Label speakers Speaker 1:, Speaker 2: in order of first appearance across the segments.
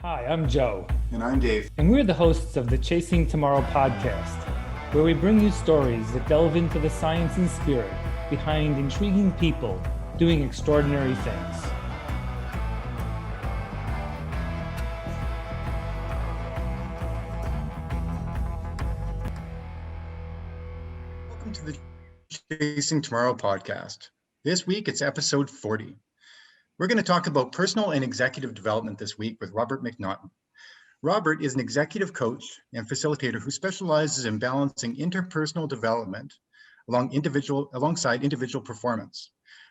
Speaker 1: Hi, I'm Joe.
Speaker 2: And I'm Dave.
Speaker 1: And we're the hosts of the Chasing Tomorrow podcast, where we bring you stories that delve into the science and spirit behind intriguing people doing extraordinary things.
Speaker 2: Welcome to the Chasing Tomorrow podcast. This week, it's episode 40. We're going to talk about personal and executive development this week with Robert McNaughton. Robert is an executive coach and facilitator who specializes in balancing interpersonal development alongside individual performance.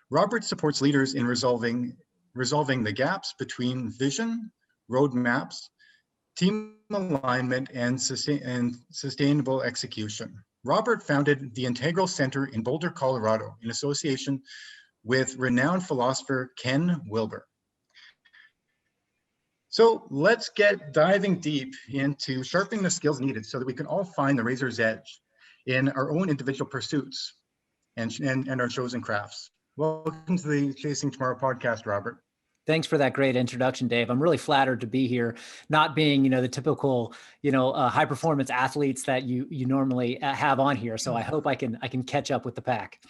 Speaker 2: Robert supports leaders in resolving the gaps between vision, roadmaps, team alignment, and sustainable execution. Robert founded the Integral Center in Boulder, Colorado, in association with renowned philosopher Ken Wilber. So let's get diving deep into sharpening the skills needed so that we can all find the razor's edge in our own individual pursuits and our chosen crafts. Welcome to the Chasing Tomorrow podcast, Robert.
Speaker 3: Thanks for that great introduction, Dave. I'm really flattered to be here, not being, the typical, high performance athletes that you normally have on here. So I hope I can catch up with the pack.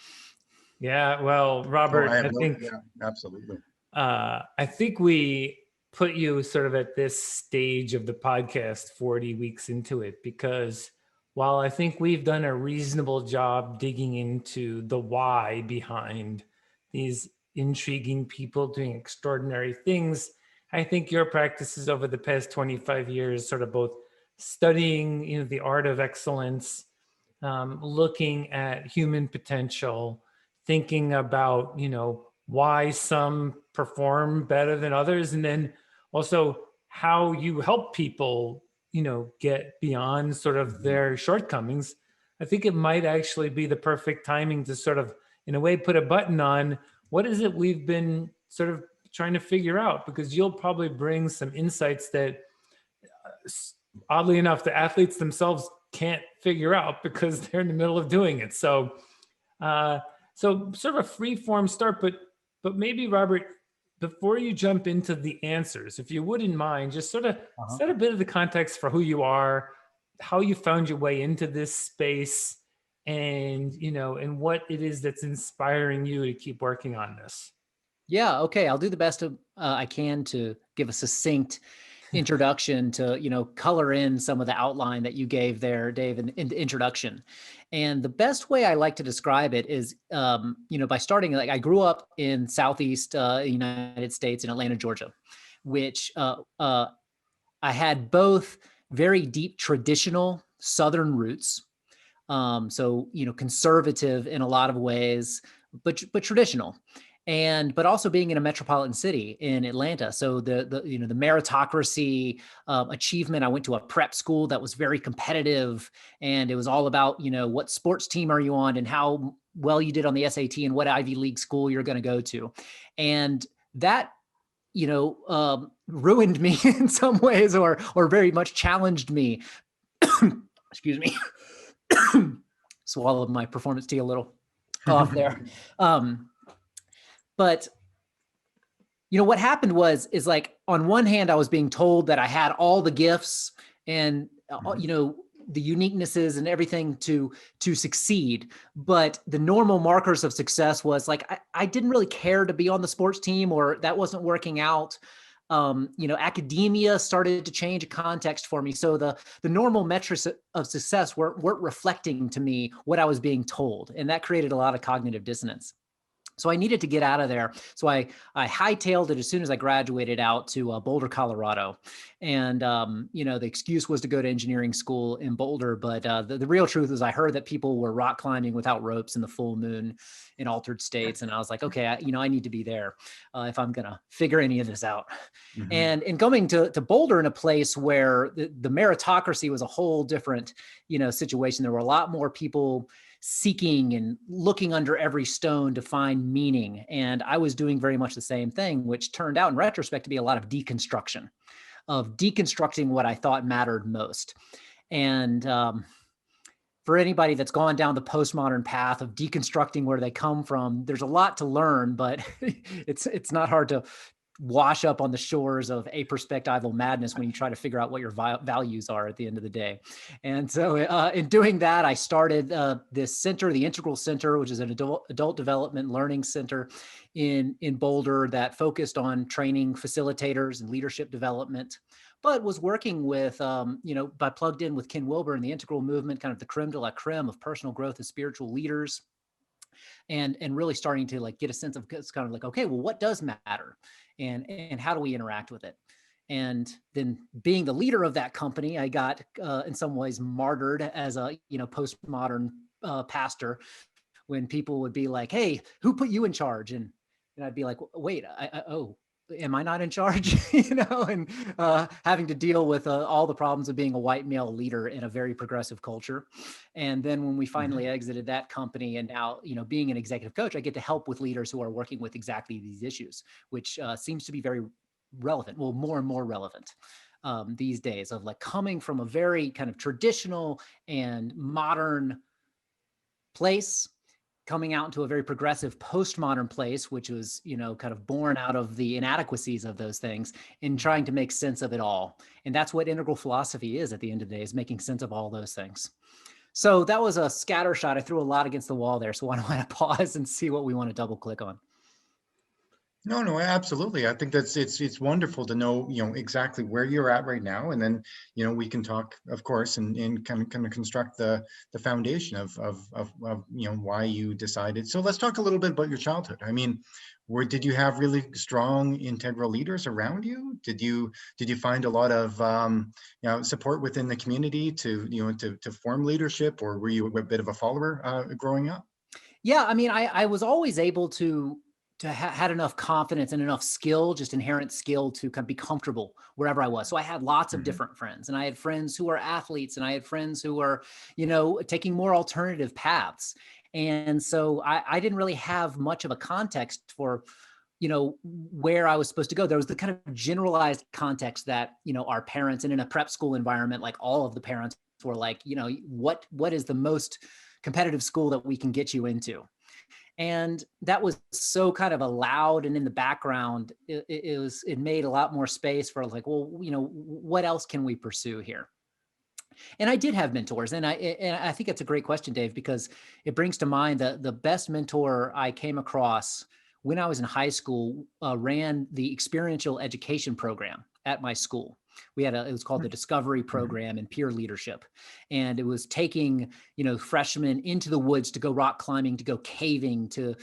Speaker 1: Yeah, well, Robert,
Speaker 2: absolutely.
Speaker 1: I think we put you sort of at this stage of the podcast 40 weeks into it, because while I think we've done a reasonable job digging into the why behind these intriguing people doing extraordinary things, I think your practices over the past 25 years, sort of both studying, the art of excellence, looking at human potential, thinking about, why some perform better than others, and then also how you help people, get beyond sort of their shortcomings. I think it might actually be the perfect timing to sort of, in a way, put a button on what is it we've been sort of trying to figure out, because you'll probably bring some insights that, oddly enough, the athletes themselves can't figure out because they're in the middle of doing it. So sort of a free form start, but maybe, Robert, before you jump into the answers, if you wouldn't mind, just sort of set a bit of the context for who you are, how you found your way into this space, and, and what it is that's inspiring you to keep working on this.
Speaker 3: Yeah. Okay. I'll do the best I can to give a succinct introduction to, color in some of the outline that you gave there, Dave, in the introduction. And the best way I like to describe it is, by starting, like, I grew up in Southeast United States in Atlanta, Georgia, which I had both very deep traditional Southern roots. So, conservative in a lot of ways, but traditional. But also being in a metropolitan city in Atlanta. So the meritocracy, achievement. I went to a prep school that was very competitive, and it was all about, what sports team are you on and how well you did on the SAT and what Ivy League school you're going to go to. And that, ruined me in some ways, or very much challenged me. Excuse me. Swallowed my performance tea a little off there. But, what happened is like, on one hand, I was being told that I had all the gifts and, the uniquenesses and everything to succeed. But the normal markers of success was like, I didn't really care to be on the sports team, or that wasn't working out. Academia started to change a context for me. So the normal metrics of success weren't reflecting to me what I was being told. And that created a lot of cognitive dissonance. So I needed to get out of there. So I hightailed it as soon as I graduated out to Boulder, Colorado. And, the excuse was to go to engineering school in Boulder. But the real truth is I heard that people were rock climbing without ropes in the full moon in altered states. And I was like, okay, I need to be there if I'm going to figure any of this out. Mm-hmm. And going to Boulder in a place where the meritocracy was a whole different, situation. There were a lot more people seeking and looking under every stone to find meaning. And I was doing very much the same thing, which turned out in retrospect to be a lot of deconstructing what I thought mattered most. And for anybody that's gone down the postmodern path of deconstructing where they come from, there's a lot to learn, but it's not hard to wash up on the shores of a perspectival madness when you try to figure out what your values are at the end of the day. And so in doing that, I started this center, the Integral Center, which is an adult development learning center in Boulder that focused on training facilitators and leadership development, but was working with, by plugged in with Ken Wilber and the Integral movement, kind of the creme de la creme of personal growth and spiritual leaders. And really starting to like get a sense of, it's kind of like, okay, well, what does matter? And how do we interact with it? And then being the leader of that company, I got in some ways martyred as a, postmodern pastor when people would be like, hey, who put you in charge? And I'd be like, wait, am I not in charge? And having to deal with all the problems of being a white male leader in a very progressive culture. And then when we finally exited that company and now, being an executive coach, I get to help with leaders who are working with exactly these issues, which seems to be very relevant, well, more and more relevant these days, of like coming from a very kind of traditional and modern place, coming out into a very progressive postmodern place, which was, kind of born out of the inadequacies of those things and trying to make sense of it all. And that's what integral philosophy is at the end of the day, is making sense of all those things. So that was a scatter shot. I threw a lot against the wall there. So why don't I pause and see what we want to double click on?
Speaker 2: No, absolutely. I think it's wonderful to know, exactly where you're at right now. And then, we can talk, of course, and kind of construct the foundation of why you decided. So let's talk a little bit about your childhood. I mean, did you have really strong integral leaders around you? Did you find a lot of support within the community to form leadership, or were you a bit of a follower growing up?
Speaker 3: Yeah, I mean, I was always able to had enough confidence and enough skill, just inherent skill, to kind of be comfortable wherever I was. So I had lots of different friends, and I had friends who were athletes, and I had friends who were, taking more alternative paths. And so I didn't really have much of a context for, where I was supposed to go. There was the kind of generalized context that, our parents, and in a prep school environment, like all of the parents were like, what is the most competitive school that we can get you into? And that was so kind of allowed, and in the background, it made a lot more space for like, well, what else can we pursue here? And I did have mentors, and I think that's a great question, Dave, because it brings to mind the best mentor I came across when I was in high school ran the experiential education program at my school. It was called the Discovery Program in peer leadership. And it was taking, freshmen into the woods to go rock climbing, to go caving, to,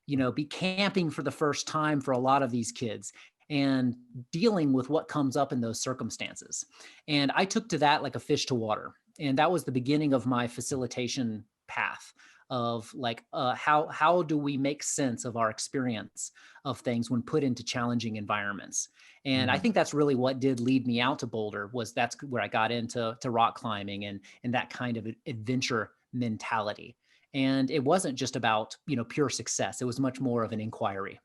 Speaker 3: be camping for the first time for a lot of these kids, and dealing with what comes up in those circumstances. And I took to that like a fish to water. And that was the beginning of my facilitation path of like, how do we make sense of our experience of things when put into challenging environments? And I think that's really what did lead me out to Boulder. That's where I got into rock climbing and that kind of adventure mentality. And it wasn't just about, pure success. It was much more of an inquiry.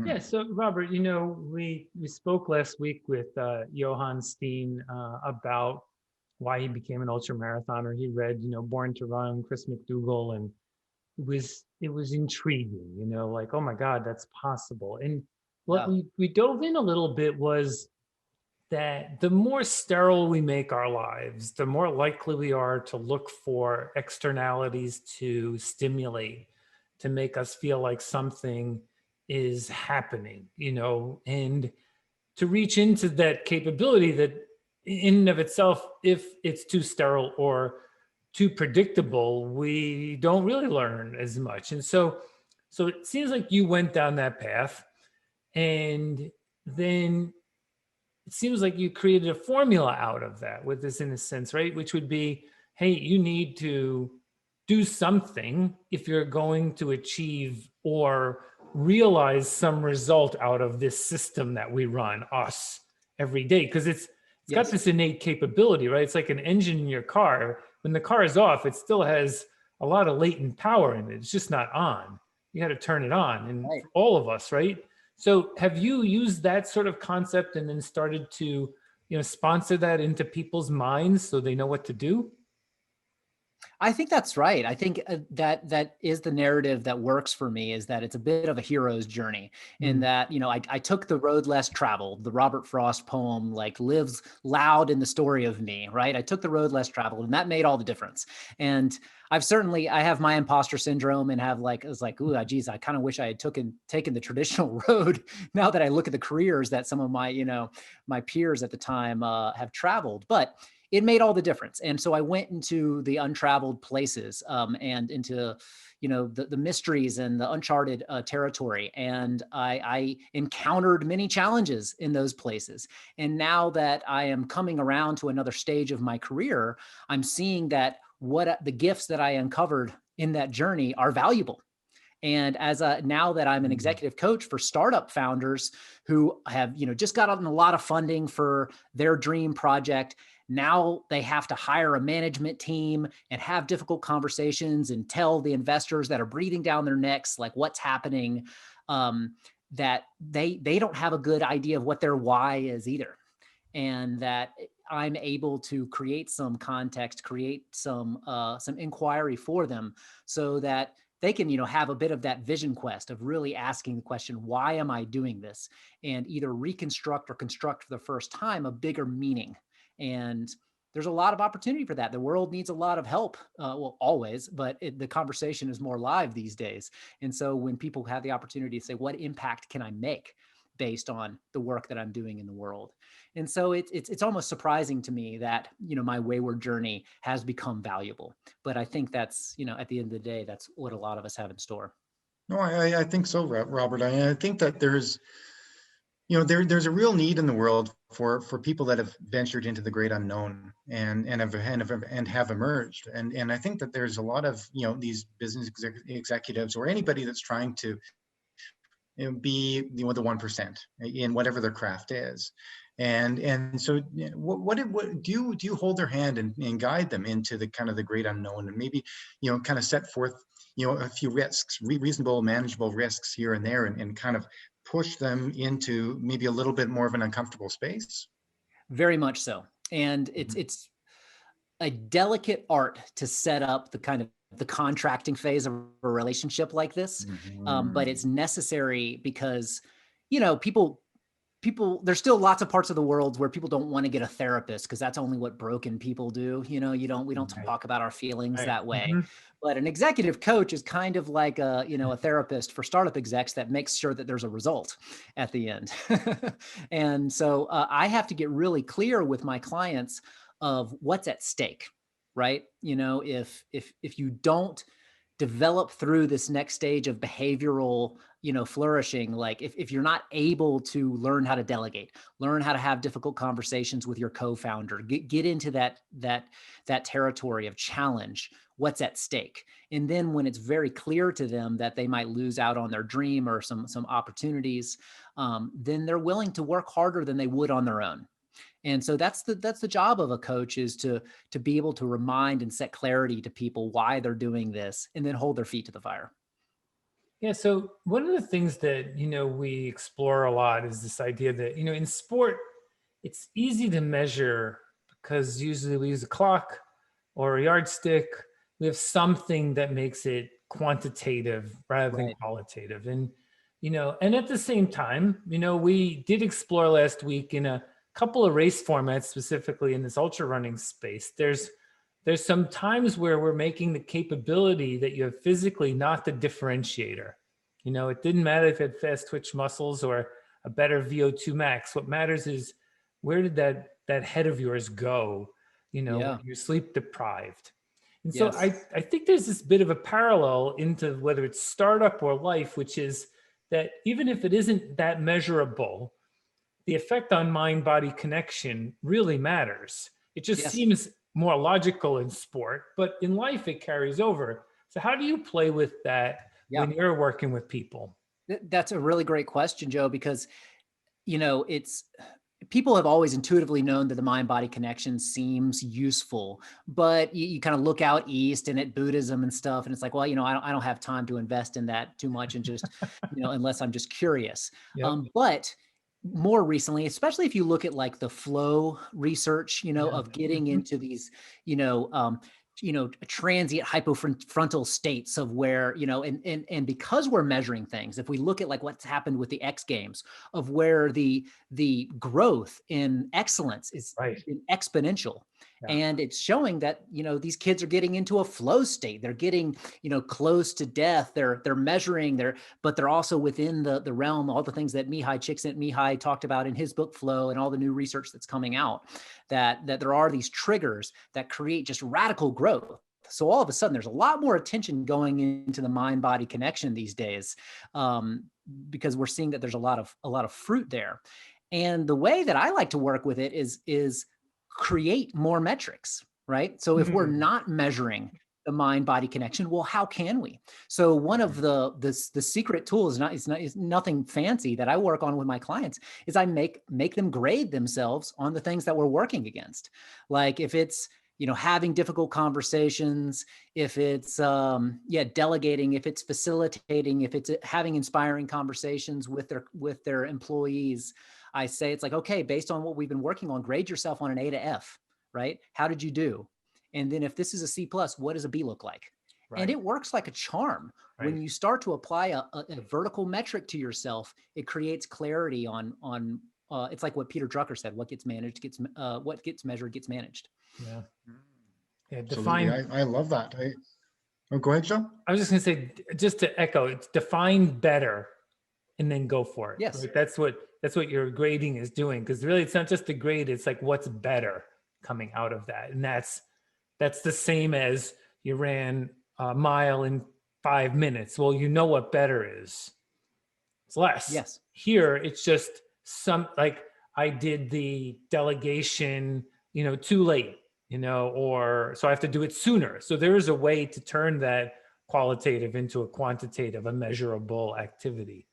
Speaker 1: Yeah. So Robert, we spoke last week with Johann Steen about why he became an ultra marathoner. He read, Born to Run, Chris McDougall, and it was intriguing, like, oh my God, that's possible. And what we dove in a little bit was that the more sterile we make our lives, the more likely we are to look for externalities to stimulate, to make us feel like something is happening, and to reach into that capability that in and of itself, if it's too sterile or too predictable, we don't really learn as much. And so it seems like you went down that path, and then it seems like you created a formula out of that with this, in a sense, right? Which would be, hey, you need to do something if you're going to achieve or realize some result out of this system that we run, us, every day. Because it's got this innate capability, right? It's like an engine in your car. When the car is off, it still has a lot of latent power in it. It's just not on. You got to turn it on. And for all of us, right? So have you used that sort of concept and then started to, sponsor that into people's minds so they know what to do?
Speaker 3: I think that's right. I think that is the narrative that works for me, is that it's a bit of a hero's journey in
Speaker 1: Mm.
Speaker 3: that, I took the road less traveled. The Robert Frost poem like lives loud in the story of me, right? I took the road less traveled, and that made all the difference. And I have my imposter syndrome and have like, I was like, ooh, geez, I kind of wish I had taken the traditional road. Now that I look at the careers that some of my peers at the time have traveled, but it made all the difference. And so I went into the untraveled places, and into, the mysteries and the uncharted territory. And I encountered many challenges in those places. And now that I am coming around to another stage of my career, I'm seeing that what the gifts that I uncovered in that journey are valuable. And now that I'm an executive coach for startup founders who have, just gotten a lot of funding for their dream project, now they have to hire a management team and have difficult conversations and tell the investors that are breathing down their necks, like what's happening, that they don't have a good idea of what their why is either. And that I'm able to create some context, create some inquiry for them, so that they can, have a bit of that vision quest of really asking the question, why am I doing this? And either reconstruct or construct for the first time a bigger meaning. And there's a lot of opportunity for that. The world needs a lot of help, well, always, but the conversation is more live these days. And so when people have the opportunity to say, what impact can I make based on the work that I'm doing in the world? And so it's almost surprising to me that, my wayward journey has become valuable. But I think that's, at the end of the day, that's what a lot of us have in store.
Speaker 2: No, I think so, Robert. I think that there's a real need in the world for people that have ventured into the great unknown and have emerged. And I think that there's a lot of, these business executives or anybody that's trying to be the 1% in whatever their craft is. And so what do you hold their hand and guide them into the kind of the great unknown, and maybe, kind of set forth, a few risks, reasonable, manageable risks here and there, and kind of push them into maybe a little bit more of an uncomfortable space?
Speaker 3: Very much so. And it's a delicate art to set up the kind of the contracting phase of a relationship like this. But it's necessary because, people, there's still lots of parts of the world where people don't want to get a therapist because that's only what broken people do. We don't talk about our feelings that way. But an executive coach is kind of like a therapist for startup execs that makes sure that there's a result at the end. And so I have to get really clear with my clients of what's at stake, right? If you don't develop through this next stage of behavioral, flourishing, like if you're not able to learn how to delegate, learn how to have difficult conversations with your co-founder, get into that territory of challenge, what's at stake. And then when it's very clear to them that they might lose out on their dream or some opportunities, then they're willing to work harder than they would on their own. And so that's the job of a coach, is to be able to remind and set clarity to people why they're doing this, and then hold their feet to the fire.
Speaker 1: Yeah. So one of the things that, we explore a lot is this idea that, in sport, it's easy to measure because usually we use a clock or a yardstick. We have something that makes it quantitative rather than qualitative. And, and at the same time, we did explore last week in a couple of race formats, specifically in this ultra running space. There's some times where we're making the capability that you have physically not the differentiator. It didn't matter if you had fast twitch muscles or a better VO2 max. What matters is, where did that head of yours go, when you're sleep deprived. And so I think there's this bit of a parallel into whether it's startup or life, which is that even if it isn't that measurable, the effect on mind-body connection really matters. It just seems more logical in sport, but in life it carries over. So how do you play with that when you're working with people?
Speaker 3: That's a really great question, Joe, because, it's people have always intuitively known that the mind-body connection seems useful, but you kind of look out east and at Buddhism and stuff, and it's like, well, I don't have time to invest in that too much, and just, unless I'm just curious. But more recently, especially if you look at like the flow research, of getting into these, transient hypofrontal states of where, and because we're measuring things, if we look at like what's happened with the X Games, of where the growth in excellence is
Speaker 1: Right.
Speaker 3: exponential.
Speaker 1: Yeah.
Speaker 3: And it's showing that, these kids are getting into a flow state. They're getting, close to death. They're measuring but they're also within the realm, all the things that Mihai talked about in his book Flow, and all the new research that's coming out, that there are these triggers that create just radical growth. So all of a sudden, there's a lot more attention going into the mind-body connection these days, because we're seeing that there's a lot of fruit there. And the way that I like to work with it is create more metrics, right? So if we're not measuring the mind-body connection, well, how can we? So one of the secret tools is nothing fancy that I work on with my clients, is I make them grade themselves on the things that we're working against. Like if it's having difficult conversations, if it's delegating, if it's facilitating, if it's having inspiring conversations with their employees, I say it's like, okay, based on what we've been working on, grade yourself on an A to F, right? How did you do? And then if this is a C+, what does a B look like? Right. And it works like a charm. Right. When you start to apply a vertical metric to yourself, it creates clarity on it's like what Peter Drucker said: what gets managed what gets measured gets managed.
Speaker 1: Yeah. Yeah.
Speaker 2: Define. I love that. Go ahead, Joe.
Speaker 1: I was just going to say, just to echo, it's define better and then go for it.
Speaker 3: Yes.
Speaker 1: Right? That's what your grading is doing. Because really, it's not just the grade, it's like what's better coming out of that. And that's the same as you ran a mile in 5 minutes. Well, you know what better is. It's less.
Speaker 3: Yes.
Speaker 1: Here, it's just like I did the delegation, too late, or so I have to do it sooner. So there is a way to turn that qualitative into a quantitative, a measurable activity.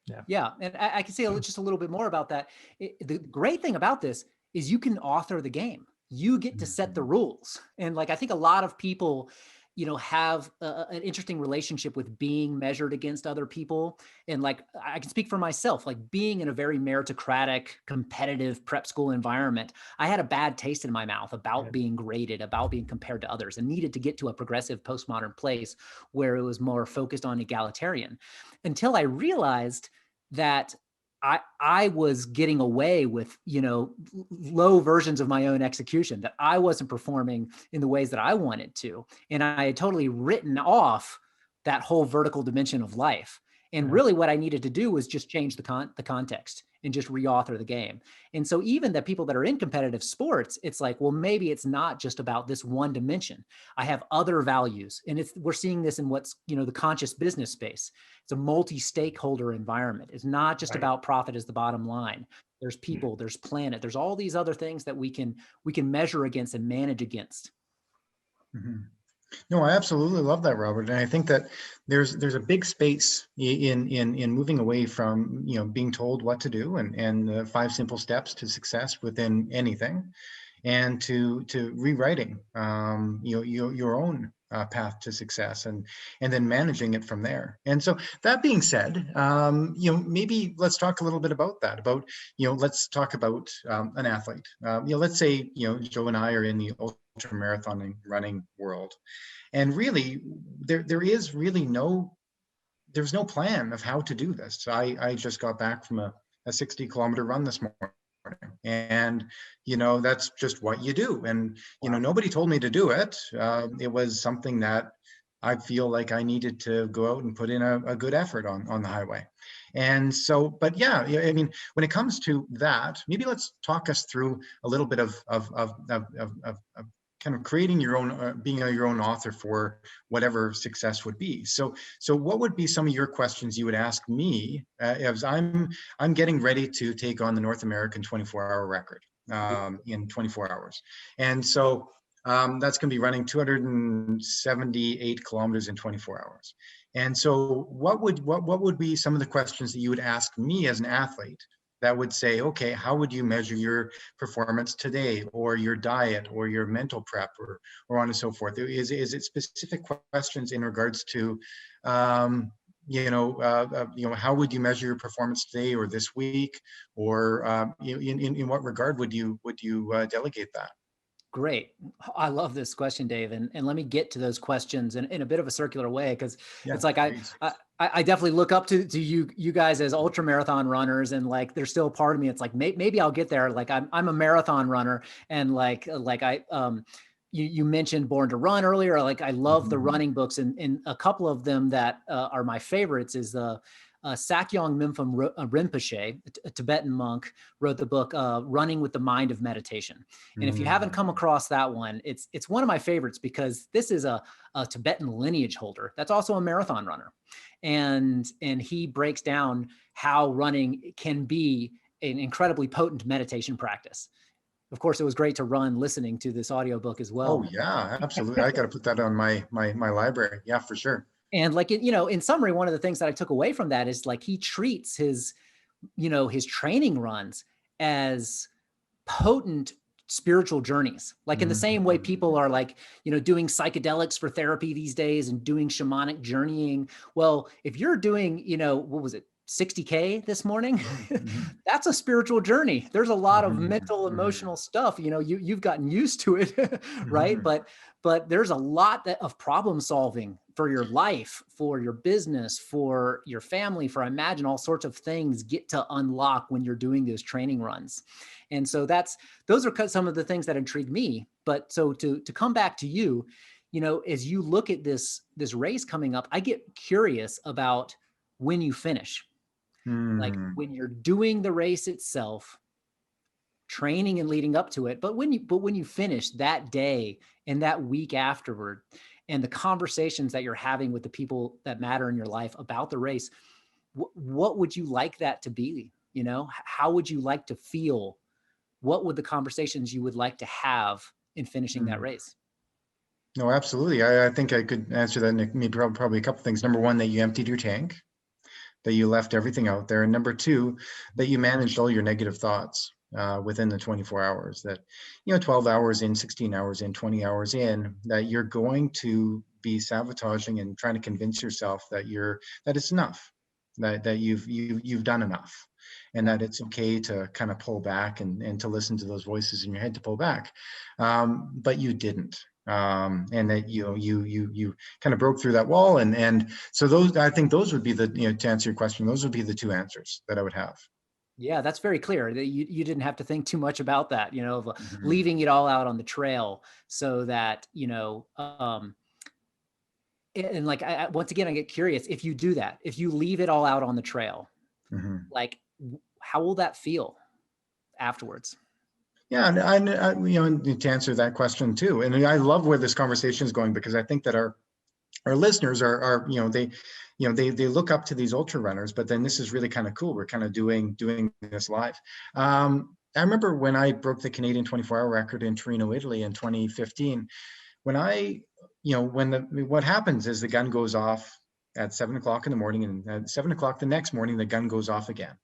Speaker 1: Yeah.
Speaker 3: Yeah. And I can say just a little bit more about that. The great thing about this is you can author the game. You get to set the rules. And like, I think a lot of people, have an interesting relationship with being measured against other people. And like, I can speak for myself, like being in a very meritocratic, competitive prep school environment, I had a bad taste in my mouth about being graded, about being compared to others, and needed to get to a progressive postmodern place where it was more focused on egalitarian, until I realized that I was getting away with, low versions of my own execution, that I wasn't performing in the ways that I wanted to. And I had totally written off that whole vertical dimension of life. And really what I needed to do was just change the context and just reauthor the game. And so even the people that are in competitive sports, it's like, well, maybe it's not just about this one dimension. I have other values. And we're seeing this in what's, the conscious business space. It's a multi-stakeholder environment. It's not just about profit as the bottom line. There's people, there's planet, there's all these other things that we can measure against and manage against.
Speaker 2: Mm-hmm. No, I absolutely love that, Robert. And I think that there's a big space in moving away from, being told what to do and the 5 simple steps to success within anything, and to rewriting, your own path to success, and then managing it from there. And so that being said, maybe let's talk a little bit about that, let's talk about an athlete. Let's say, Joe and I are in the ultra marathon running world, and really there's no plan of how to do this. I just got back from a 60-kilometer run this morning, and that's just what you do. And nobody told me to do it. It was something that I feel like I needed to go out and put in a good effort on the highway. And so, but yeah, I mean, when it comes to that, maybe let's talk us through a little bit of kind of creating your own, being your own author for whatever success would be. So what would be some of your questions you would ask me as I'm getting ready to take on the North American 24-hour record in 24 hours. And so that's going to be running 278 kilometers in 24 hours. And so what would be some of the questions that you would ask me as an athlete that would say, okay, how would you measure your performance today, or your diet, or your mental prep, or on and so forth? Is it specific questions in regards to, how would you measure your performance today or this week, or in what regard would you delegate that?
Speaker 3: Great. I love this question, Dave. And let me get to those questions in a bit of a circular way, because it's like I definitely look up to you guys as ultra marathon runners, and like there's still a part of me. It's like maybe I'll get there. Like I'm a marathon runner, and you mentioned Born to Run earlier. Like I love the running books, and a couple of them that are my favorites is the Sakyong Mipham Rinpoche, a Tibetan monk, wrote the book Running with the Mind of Meditation. And if you haven't come across that one, it's one of my favorites, because this is a Tibetan lineage holder that's also a marathon runner. And he breaks down how running can be an incredibly potent meditation practice. Of course, it was great to run listening to this audiobook as well.
Speaker 2: Oh yeah, absolutely. I got to put that on my library. Yeah, for sure.
Speaker 3: And like, in summary, one of the things that I took away from that is like, he treats his training runs as potent spiritual journeys. Like in the same way people are like, doing psychedelics for therapy these days and doing shamanic journeying. Well, if you're doing, what was it, 60K this morning, that's a spiritual journey. There's a lot of mental, emotional stuff, you've gotten used to it, right? But there's a lot of problem solving for your life, for your business, for your family, for I imagine all sorts of things get to unlock when you're doing those training runs. And so those are some of the things that intrigue me. But so to come back to you, as you look at this race coming up, I get curious about when you finish. Like when you're doing the race itself, training and leading up to it, but when you finish that day and that week afterward, and the conversations that you're having with the people that matter in your life about the race, what would you like that to be? How would you like to feel? What would the conversations you would like to have in finishing that race?
Speaker 2: No, absolutely. I think I could answer that in maybe probably a couple of things. Number one, that you emptied your tank, that you left everything out there. And number two, that you managed all your negative thoughts within the 24 hours, that, 12 hours in, 16 hours in, 20 hours in, that you're going to be sabotaging and trying to convince yourself that it's enough, that you've done enough, and that it's okay to kind of pull back and to listen to those voices in your head to pull back. But you didn't. And that you kind of broke through that wall, and so I think those would be the, to answer your question, those would be the two answers that I would have.
Speaker 3: Yeah, that's very clear. That you didn't have to think too much about that, of leaving it all out on the trail, so that and like once again, I get curious, if you do that, if you leave it all out on the trail, like how will that feel afterwards?
Speaker 2: Yeah, and to answer that question too, and I love where this conversation is going, because I think that our listeners are they look up to these ultra runners, but then this is really kind of cool. We're kind of doing this live. I remember when I broke the Canadian 24-hour record in Torino, Italy in 2015, what happens is the gun goes off at 7 o'clock in the morning, and at 7 o'clock the next morning, the gun goes off again.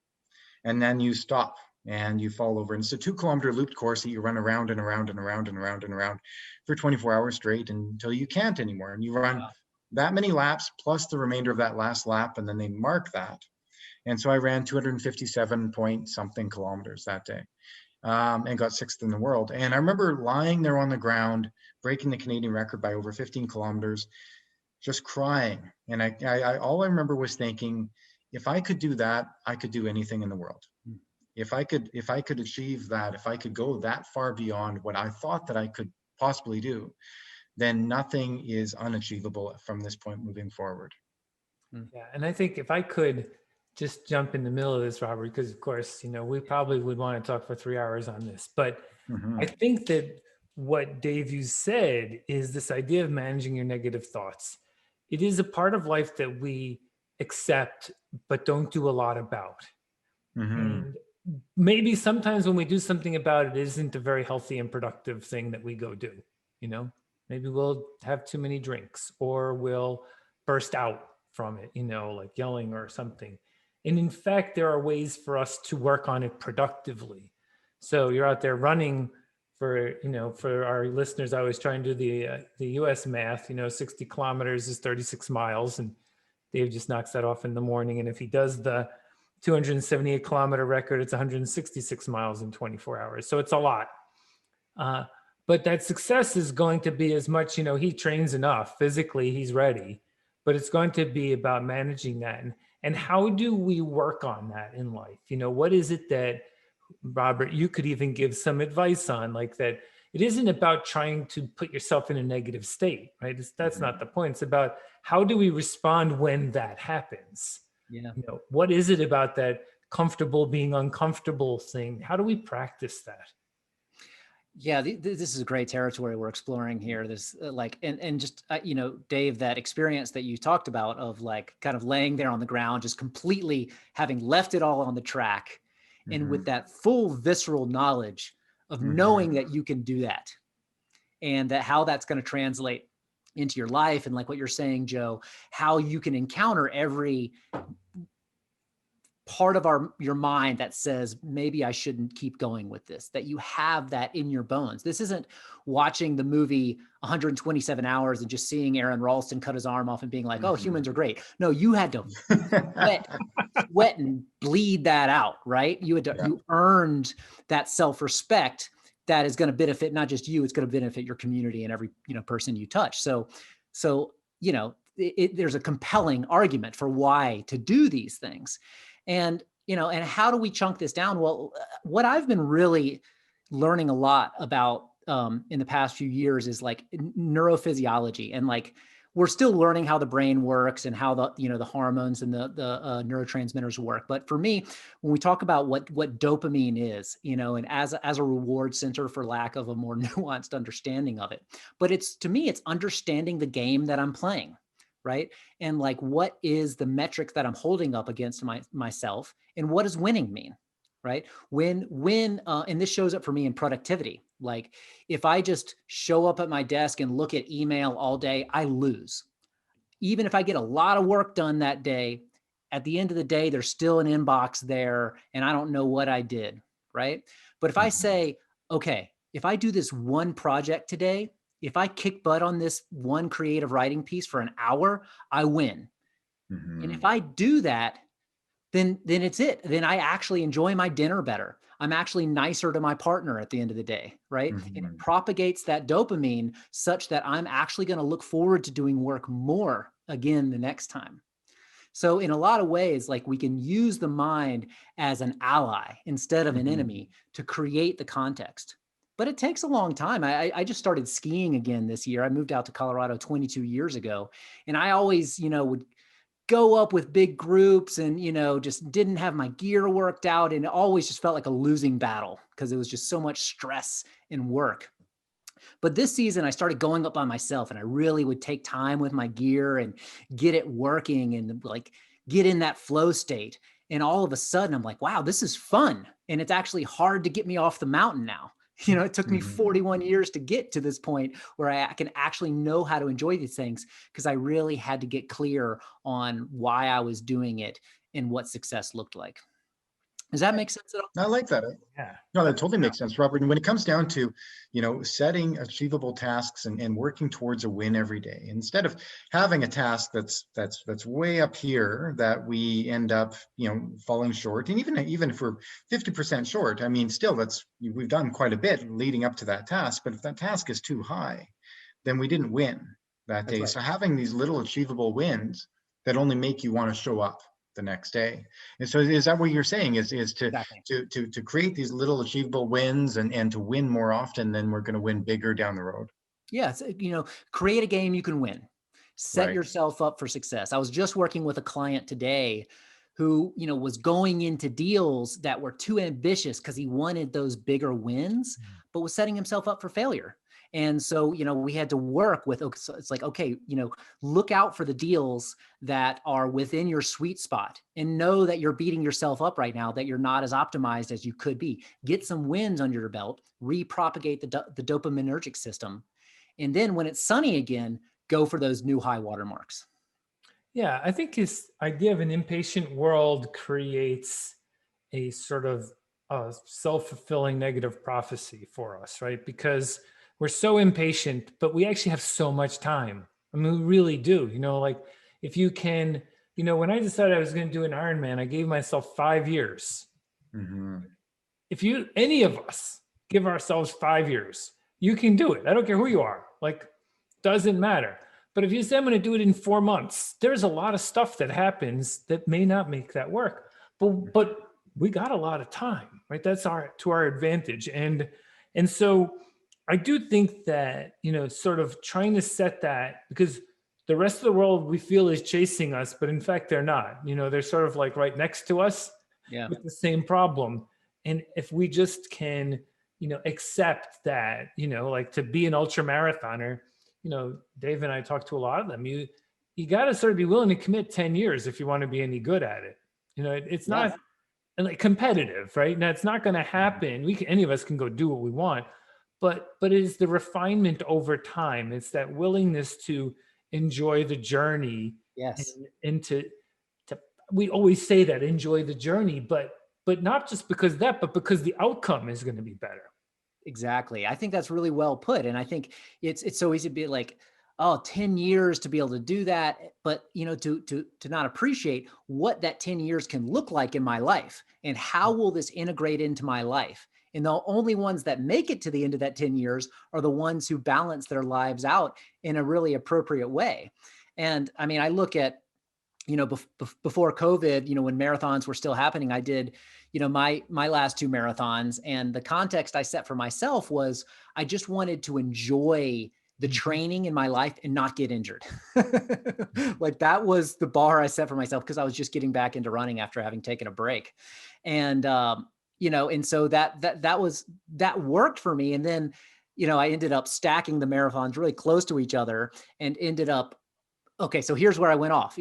Speaker 2: And then you stop and you fall over. And it's a 2-kilometer looped course that you run around and around and around and around and around for 24 hours straight until you can't anymore. And you run that many laps plus the remainder of that last lap, and then they mark that. And so I ran 257 point something kilometers that day, and got 6th in the world. And I remember lying there on the ground, breaking the Canadian record by over 15 kilometers, just crying. And I all I remember was thinking, if I could do that, I could do anything in the world. If I could achieve that, if I could go that far beyond what I thought that I could possibly do, then nothing is unachievable from this point moving forward.
Speaker 1: Yeah, and I think if I could just jump in the middle of this, Robert, because of course, we probably would want to talk for 3 hours on this, but I think that what Dave, you said is this idea of managing your negative thoughts. It is a part of life that we accept, but don't do a lot about. And maybe sometimes when we do something about it, it isn't a very healthy and productive thing that we go do. Maybe we'll have too many drinks, or we'll burst out from it, like yelling or something. And in fact, there are ways for us to work on it productively. So you're out there running for our listeners, I always try and do the US math, 60 kilometers is 36 miles, and Dave just knocks that off in the morning. And if he does the 278 kilometer record, it's 166 miles in 24 hours. So it's a lot. But that success is going to be as much, he trains enough physically, he's ready, but it's going to be about managing that. And how do we work on that in life? What is it that, Robert, you could even give some advice on, like that it isn't about trying to put yourself in a negative state, right? That's not the point. It's about how do we respond when that happens?
Speaker 3: Yeah.
Speaker 1: What is it about that comfortable being uncomfortable thing? How do we practice that?
Speaker 3: Yeah, this is a great territory we're exploring here. This and just Dave, that experience that you talked about of like kind of laying there on the ground, just completely having left it all on the track, and with that full visceral knowledge of knowing that you can do that, and that how that's going to translate into your life, and like what you're saying, Joe, how you can encounter every part of your mind that says, maybe I shouldn't keep going with this, that you have that in your bones. This isn't watching the movie 127 hours and just seeing Aaron Ralston cut his arm off and being like, oh, humans are great. No, you had to sweat and bleed that out, right? You had to, you earned that self-respect that is going to benefit not just you, it's going to benefit your community and every, person you touch. So, there's a compelling argument for why to do these things. And, and how do we chunk this down? Well, what I've been really learning a lot about in the past few years is like neurophysiology, and like we're still learning how the brain works and how the hormones and the neurotransmitters work. But for me, when we talk about what dopamine is, and as a reward center, for lack of a more nuanced understanding of it, but to me, it's understanding the game that I'm playing. Right. And like, what is the metric that I'm holding up against myself, and what does winning mean? Right. When, and this shows up for me in productivity. Like if I just show up at my desk and look at email all day, I lose. Even if I get a lot of work done that day, at the end of the day, there's still an inbox there and I don't know what I did. Right. But if I say, okay, if I do this one project today, if I kick butt on this one creative writing piece for an hour, I win. And if I do that, then it's it. Then I actually enjoy my dinner better. I'm actually nicer to my partner at the end of the day, right? And it propagates that dopamine such that I'm actually going to look forward to doing work more again the next time. So in a lot of ways, like we can use the mind as an ally instead of an enemy to create the context. But it takes a long time. I just started skiing again this year. I moved out to Colorado 22 years ago. And I always, would go up with big groups and, just didn't have my gear worked out. And it always just felt like a losing battle because it was just so much stress and work. But this season, I started going up by myself, and I really would take time with my gear and get it working and like get in that flow state. And all of a sudden, I'm like, wow, this is fun. And it's actually hard to get me off the mountain now. It took me 41 years to get to this point where I can actually know how to enjoy these things, because I really had to get clear on why I was doing it and what success looked like. Does that make sense at all?
Speaker 2: I like that.
Speaker 1: Yeah.
Speaker 2: No, that totally makes sense, Robert. And when it comes down to, setting achievable tasks and working towards a win every day, instead of having a task that's way up here that we end up, falling short. And even if we're 50% short, I mean, still we've done quite a bit leading up to that task. But if that task is too high, then we didn't win that day. Right. So having these little achievable wins that only make you want to show up the next day. And so is that what you're saying is to create these little achievable wins and to win more often, then we're going to win bigger down the road?
Speaker 3: Yeah. Create a game you can win. Set yourself up for success. I was just working with a client today who, was going into deals that were too ambitious because he wanted those bigger wins, but was setting himself up for failure. And so, we had to work with, so it's like, okay, look out for the deals that are within your sweet spot and know that you're beating yourself up right now, that you're not as optimized as you could be. Get some wins under your belt, repropagate the dopaminergic system. And then when it's sunny again, go for those new high water marks.
Speaker 1: Yeah, I think his idea of an impatient world creates a sort of self-fulfilling negative prophecy for us, right? Because we're so impatient, but we actually have so much time. I mean, we really do. Like if you can, when I decided I was going to do an Ironman, I gave myself 5 years. If any of us give ourselves 5 years, you can do it. I don't care who you are. Like, doesn't matter. But if you say I'm going to do it in 4 months, there's a lot of stuff that happens that may not make that work. But we got a lot of time, right? That's to our advantage. And so I do think that, sort of trying to set that, because the rest of the world we feel is chasing us, but in fact they're not. They're sort of like right next to us with the same problem. And if we just can, accept that, like to be an ultra marathoner, Dave and I talked to a lot of them. You got to sort of be willing to commit 10 years if you want to be any good at it. It's not like competitive, right? Now it's not going to happen. Any of us can go do what we want, but it is the refinement over time. It's that willingness to enjoy the journey.
Speaker 3: Yes.
Speaker 1: And to we always say that, enjoy the journey, but not just because but because the outcome is going to be better.
Speaker 3: Exactly. I think that's really well put. And I think it's so easy to be like, oh, 10 years to be able to do that. But, to not appreciate what that 10 years can look like in my life and how will this integrate into my life? And the only ones that make it to the end of that 10 years are the ones who balance their lives out in a really appropriate way. And I mean, I look at, before COVID, when marathons were still happening, I did, my last 2 marathons, and the context I set for myself was I just wanted to enjoy the training in my life and not get injured. Like that was the bar I set for myself, because I was just getting back into running after having taken a break. And, and so that worked for me. And then, I ended up stacking the marathons really close to each other and ended up, okay, so here's where I went off.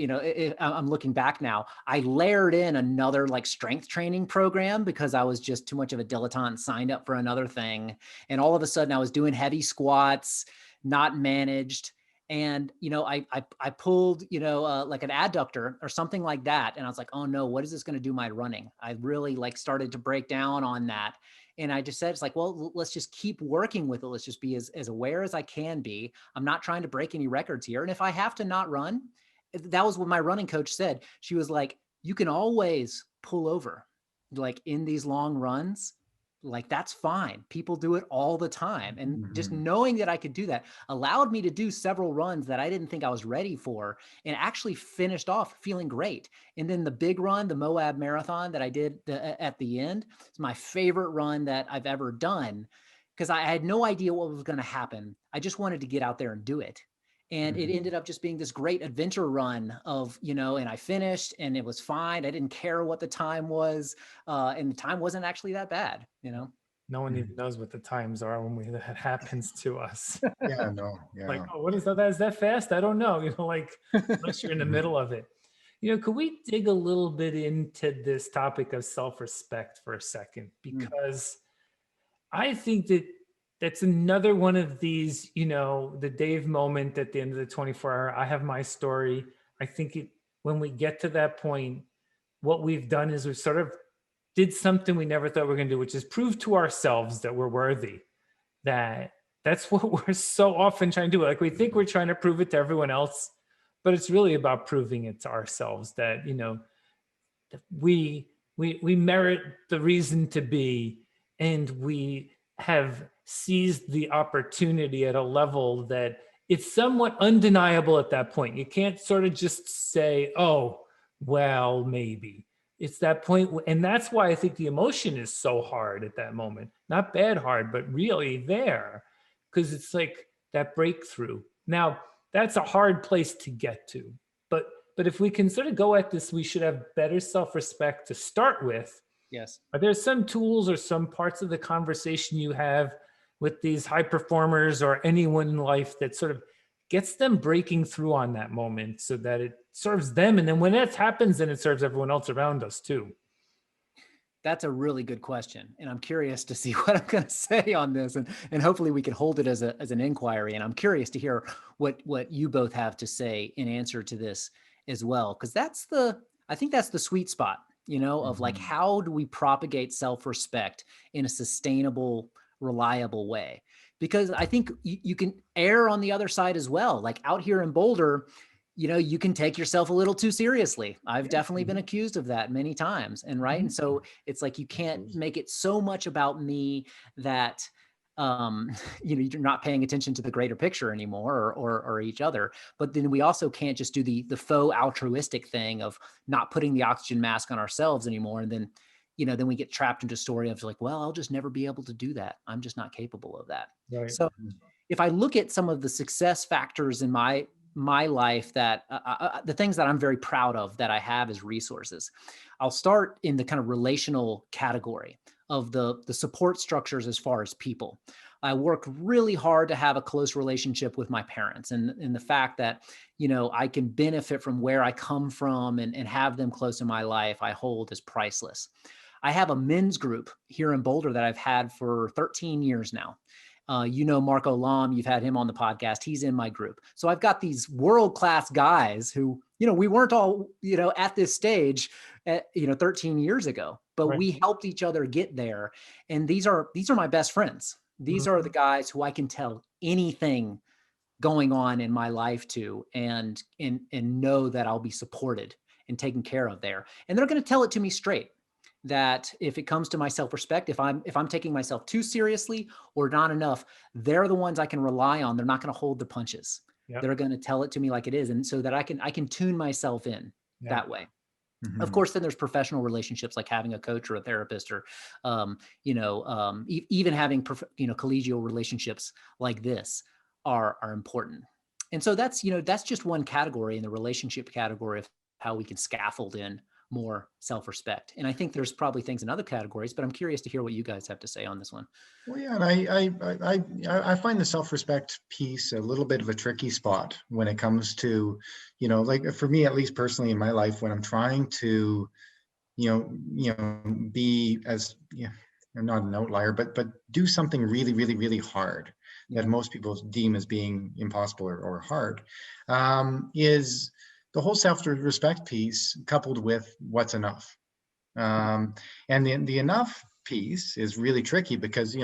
Speaker 3: I'm looking back now. I layered in another like strength training program because I was just too much of a dilettante, signed up for another thing. And all of a sudden I was doing heavy squats, not managed. And, I pulled, like an adductor or something like that. And I was like, oh no, what is this going to do my running? I really started to break down on that. And I just said, it's like, well, let's just keep working with it. Let's just be as aware as I can be. I'm not trying to break any records here. And if I have to not run, that was what my running coach said. She was like, you can always pull over, like in these long runs. Like, that's fine. People do it all the time. And just knowing that I could do that allowed me to do several runs that I didn't think I was ready for, and actually finished off feeling great. And then the big run, the Moab Marathon that I did at the end, is my favorite run that I've ever done, because I had no idea what was going to happen. I just wanted to get out there and do it. And it ended up just being this great adventure run of, and I finished and it was fine. I didn't care what the time was. And the time wasn't actually that bad,
Speaker 1: No one even knows what the times are when that happens to us.
Speaker 2: Yeah, no. Yeah.
Speaker 1: Like, oh, what is that? Is that fast? I don't know. Unless you're in the middle of it. Could we dig a little bit into this topic of self-respect for a second? Because I think that's another one of these, the Dave moment at the end of the 24-hour, I have my story. I think when we get to that point, what we've done is we've sort of did something we never thought we were going to do, which is prove to ourselves that we're worthy. That's what we're so often trying to do. Like, we think we're trying to prove it to everyone else, but it's really about proving it to ourselves that, that we merit the reason to be, and we have seized the opportunity at a level that it's somewhat undeniable at that point. You can't sort of just say, oh, well, maybe. It's that point. And that's why I think the emotion is so hard at that moment. Not bad hard, but really there, because it's like that breakthrough. Now, that's a hard place to get to. But if we can sort of go at this, we should have better self-respect to start with.
Speaker 3: Yes.
Speaker 1: Are there some tools or some parts of the conversation you have with these high performers or anyone in life that sort of gets them breaking through on that moment so that it serves them? And then when that happens, then it serves everyone else around us too.
Speaker 3: That's a really good question. And I'm curious to see what I'm going to say on this. And hopefully we can hold it as an inquiry. And I'm curious to hear what you both have to say in answer to this as well. Because I think that's the sweet spot, of like, how do we propagate self-respect in a sustainable, reliable way? Because I think you can err on the other side as well. Like out here in Boulder, you can take yourself a little too seriously. I've definitely been accused of that many times. And right. And so it's like, you can't make it so much about me that you're not paying attention to the greater picture anymore, or each other. But then we also can't just do the faux altruistic thing of not putting the oxygen mask on ourselves anymore. And then, then we get trapped into a story of like, well, I'll just never be able to do that. I'm just not capable of that.
Speaker 1: Right.
Speaker 3: So if I look at some of the success factors in my life, that the things that I'm very proud of that I have as resources, I'll start in the kind of relational category of the support structures as far as people. I work really hard to have a close relationship with my parents, and the fact that, I can benefit from where I come from and have them close in my life, I hold as priceless. I have a men's group here in Boulder that I've had for 13 years now. Marco Lam, you've had him on the podcast. He's in my group. So I've got these world-class guys who, we weren't all, at this stage, 13 years ago, but
Speaker 1: Right.
Speaker 3: we helped each other get there. And these are my best friends. These are the guys who I can tell anything going on in my life to, and know that I'll be supported and taken care of there. And they're going to tell it to me straight, that if it comes to my self-respect, if I'm taking myself too seriously or not enough, they're the ones I can rely on. They're not going to hold the punches.
Speaker 1: Yep.
Speaker 3: They're going to tell it to me like it is. And so that I can tune myself in that way.
Speaker 2: Mm-hmm.
Speaker 3: Of course, then there's professional relationships like having a coach or a therapist, or, even having, collegial relationships like this are important. And so that's just one category in the relationship category of how we can scaffold in more self-respect. And I think there's probably things in other categories, but I'm curious to hear what you guys have to say on this one.
Speaker 2: Well, yeah, and I find the self-respect piece a little bit of a tricky spot when it comes to, like for me, at least personally in my life, when I'm trying to, be as, I'm not an outlier, but do something really, really, really hard that most people deem as being impossible or hard, is the whole self-respect piece coupled with what's enough. And the enough piece is really tricky because,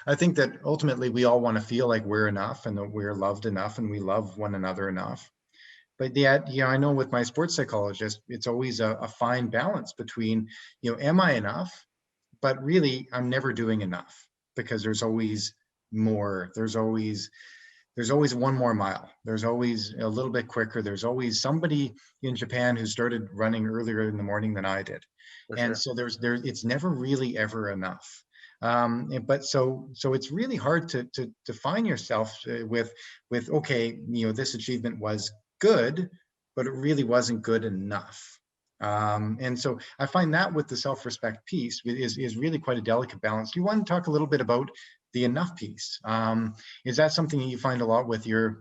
Speaker 2: I think that ultimately we all want to feel like we're enough and that we're loved enough and we love one another enough. But yet, I know with my sports psychologist, it's always a fine balance between, am I enough? But really, I'm never doing enough, because there's always more. There's always one more mile. There's always a little bit quicker. There's always somebody in Japan who started running earlier in the morning than I did. And so it's never really ever enough. But so it's really hard to define yourself with, okay, this achievement was good, but it really wasn't good enough. And so I find that with the self-respect piece is really quite a delicate balance. Do you want to talk a little bit about the enough piece? Is that something that you find a lot with your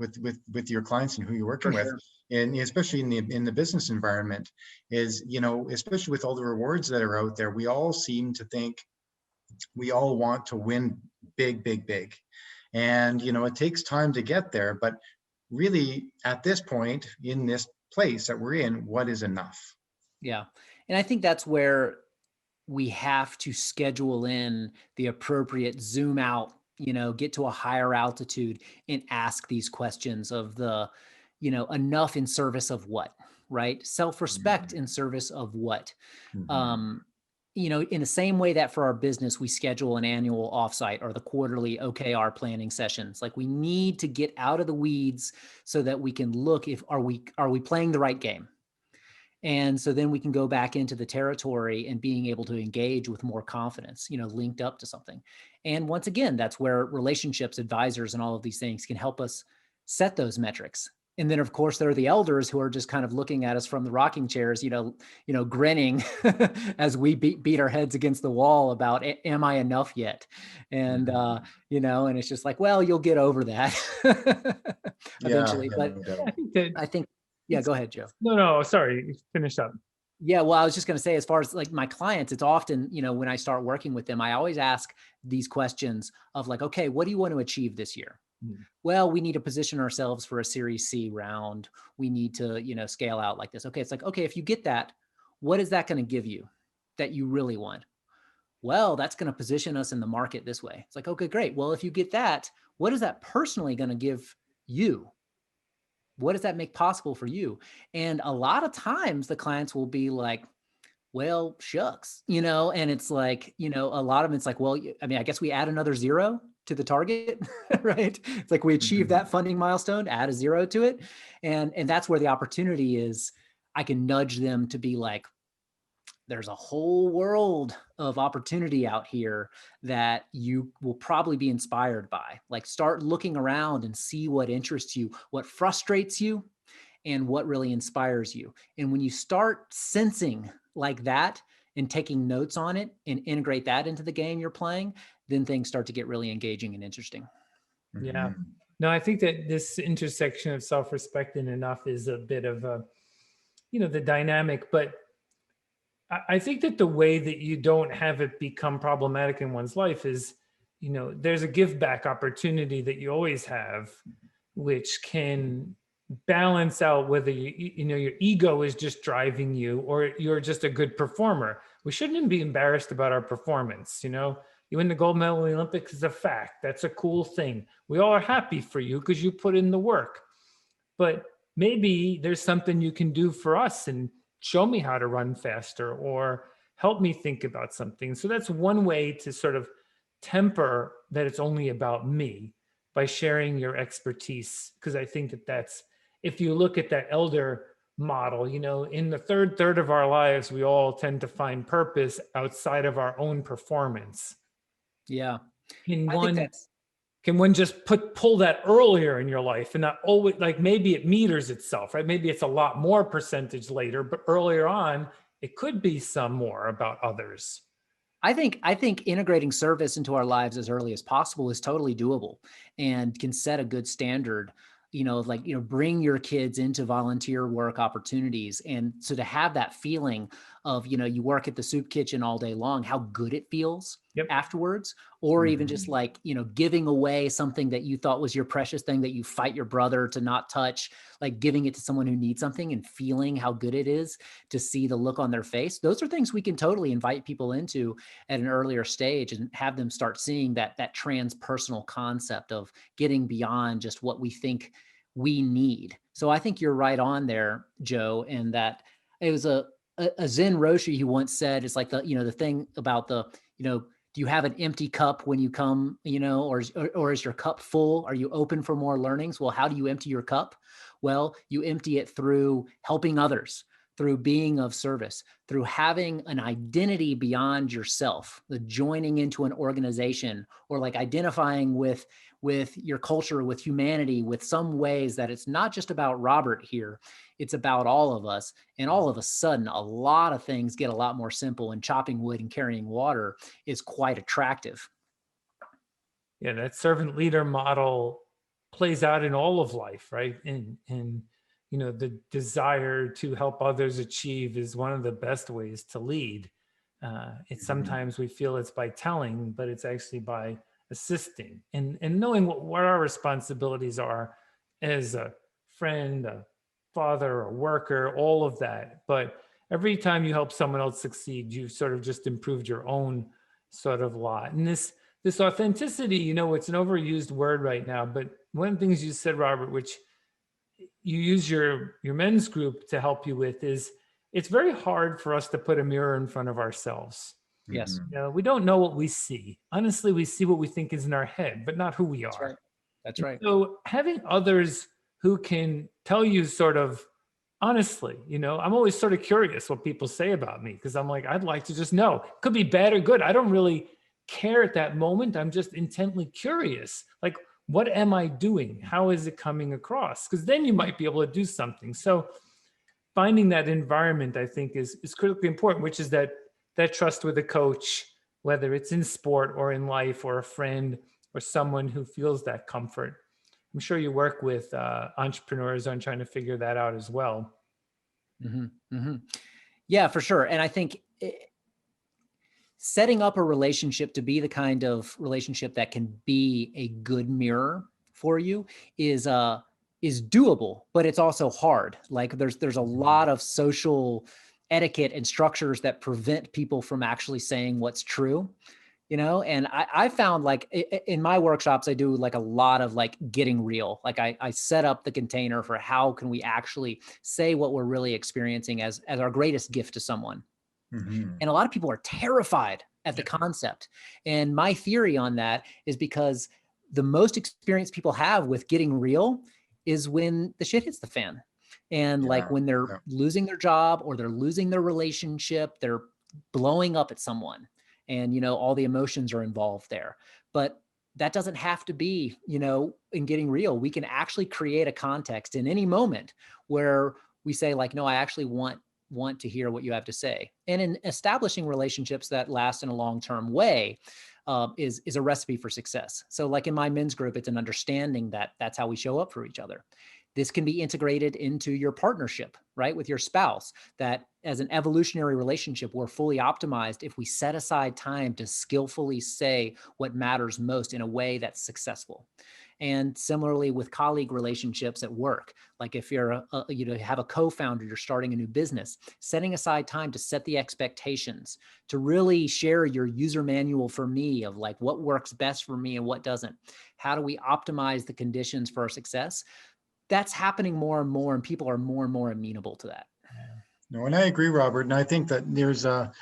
Speaker 2: clients and who you're working with, and especially in the business environment? Is, especially with all the rewards that are out there, we all seem to think we all want to win big, and it takes time to get there. But really, at this point in this place that we're in, what is enough?
Speaker 3: Yeah, and I think that's where we have to schedule in the appropriate zoom out, get to a higher altitude and ask these questions of the, enough in service of what, right? Self-respect in service of what? In the same way that for our business, we schedule an annual offsite or the quarterly OKR planning sessions. Like, we need to get out of the weeds so that we can look are we playing the right game? And so then we can go back into the territory and being able to engage with more confidence, linked up to something. And once again, that's where relationships, advisors, and all of these things can help us set those metrics. And then, of course, there are the elders who are just kind of looking at us from the rocking chairs, grinning as we beat our heads against the wall about, am I enough yet? And, and it's just like, well, you'll get over that eventually. But I think, yeah, go ahead, Joe.
Speaker 1: No, sorry, finish up.
Speaker 3: Yeah, well, I was just going to say, as far as like my clients, it's often, when I start working with them, I always ask these questions of like, okay, what do you want to achieve this year? Well, we need to position ourselves for a Series C round. We need to, scale out like this. Okay, it's like, okay, if you get that, what is that going to give you that you really want? Well, that's going to position us in the market this way. It's like, okay, great. Well, if you get that, what is that personally going to give you? What does that make possible for you? And a lot of times the clients will be like, well, shucks, and it's like, a lot of it's like, well, I mean, I guess we add another zero to the target, right? It's like we achieve that funding milestone, add a 0 to it. And that's where the opportunity is. I can nudge them to be like, there's a whole world of opportunity out here that you will probably be inspired by. Like, start looking around and see what interests you, what frustrates you, and what really inspires you. And when you start sensing like that and taking notes on it and integrate that into the game you're playing, then things start to get really engaging and interesting.
Speaker 1: Yeah. No, I think that this intersection of self-respect and enough is a bit of a, the dynamic, but I think that the way that you don't have it become problematic in one's life is, there's a give back opportunity that you always have, which can balance out whether your ego is just driving you or you're just a good performer. We shouldn't be embarrassed about our performance. You win the gold medal in the Olympics is a fact. That's a cool thing. We all are happy for you because you put in the work. But maybe there's something you can do for us and show me how to run faster or help me think about something. So that's one way to sort of temper that it's only about me, by sharing your expertise. Because I think that that's, if you look at that elder model, in the third of our lives, we all tend to find purpose outside of our own performance.
Speaker 3: Yeah.
Speaker 1: Can one just pull that earlier in your life and not always, like, maybe it meters itself, right? Maybe it's a lot more percentage later, but earlier on, it could be some more about others.
Speaker 3: I think integrating service into our lives as early as possible is totally doable and can set a good standard. Bring your kids into volunteer work opportunities. And so to have that feeling of, you work at the soup kitchen all day long, how good it feels afterwards, or even just like, giving away something that you thought was your precious thing that you fight your brother to not touch, like giving it to someone who needs something and feeling how good it is to see the look on their face. Those are things we can totally invite people into at an earlier stage and have them start seeing that transpersonal concept of getting beyond just what we think we need. So I think you're right on there, Joe, and that it was a Zen Roshi who once said, it's like the thing about do you have an empty cup when you come, or is your cup full? Are you open for more learnings? Well, how do you empty your cup? Well, you empty it through helping others, through being of service, through having an identity beyond yourself, the joining into an organization, or like identifying with your culture, with humanity, with some ways that it's not just about Robert here, it's about all of us. And all of a sudden, a lot of things get a lot more simple, and chopping wood and carrying water is quite attractive.
Speaker 1: Yeah, that servant leader model plays out in all of life, right? And the desire to help others achieve is one of the best ways to lead. It's sometimes we feel it's by telling, but it's actually by assisting and knowing what our responsibilities are as a friend, a father, a worker, all of that. But every time you help someone else succeed, you've sort of just improved your own sort of lot. And this authenticity, it's an overused word right now, but one of the things you said, Robert, which you use your men's group to help you with, is it's very hard for us to put a mirror in front of ourselves.
Speaker 3: Yes.
Speaker 1: We don't know what we see. Honestly, we see what we think is in our head, but not who we are.
Speaker 3: That's right.
Speaker 1: So having others who can tell you sort of honestly, I'm always sort of curious what people say about me, because I'm like, I'd like to just know. Could be bad or good. I don't really care at that moment. I'm just intently curious. Like, what am I doing? How is it coming across? Because then you might be able to do something. So finding that environment, I think, is critically important, which is that trust with a coach, whether it's in sport or in life, or a friend or someone who feels that comfort. I'm sure you work with entrepreneurs on trying to figure that out as well.
Speaker 3: Yeah, for sure. And I think setting up a relationship to be the kind of relationship that can be a good mirror for you is doable, but it's also hard. Like there's a lot of social etiquette and structures that prevent people from actually saying what's true, and I found, like, in my workshops, I do like a lot of like getting real. Like I set up the container for how can we actually say what we're really experiencing as our greatest gift to someone. And a lot of people are terrified at the concept. And my theory on that is because the most experience people have with getting real is when the shit hits the fan. And like when they're losing their job or they're losing their relationship, they're blowing up at someone, and, you know, all the emotions are involved there. But that doesn't have to be, you know, in getting real. We can actually create a context in any moment where we say like, no, I actually want to hear what you have to say. And in establishing relationships that last in a long-term way, is a recipe for success. So like in my men's group, it's an understanding that that's how we show up for each other. This can be integrated into your partnership, right? With your spouse, that as an evolutionary relationship, we're fully optimized if we set aside time to skillfully say what matters most in a way that's successful. And similarly with colleague relationships at work, like if you're, you know, have a co-founder, you're starting a new business, setting aside time to set the expectations, to really share your user manual for me of like what works best for me and what doesn't. How do we optimize the conditions for our success? That's happening more and more, and people are more and more amenable to that.
Speaker 2: No, and I agree, Robert. And I think that there's a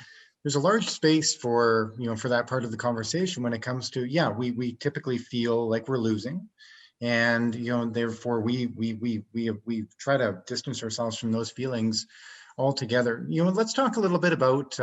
Speaker 2: large space for, you know, for that part of the conversation when it comes to, yeah, we typically feel like we're losing, and, you know, therefore we try to distance ourselves from those feelings altogether. You know, let's talk a little bit about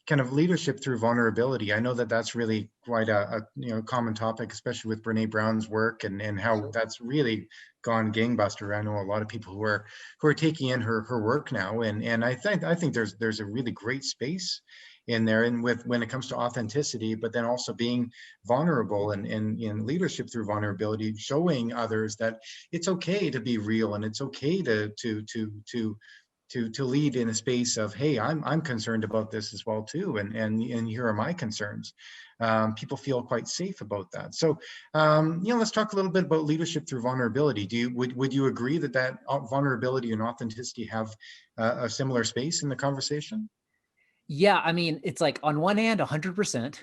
Speaker 2: kind of leadership through vulnerability. I know that that's really quite a you know, common topic, especially with Brene Brown's work, and how that's really gone gangbuster. I know a lot of people who are taking in her work now, and I think there's a really great space in there, and with when it comes to authenticity, but then also being vulnerable and in leadership through vulnerability, showing others that it's okay to be real, and it's okay to lead in a space of, hey, I'm concerned about this as well too, and here are my concerns. People feel quite safe about that. So, you know, let's talk a little bit about leadership through vulnerability. Would you agree that vulnerability and authenticity have a similar space in the conversation?
Speaker 3: Yeah, I mean, it's like on one hand, 100%.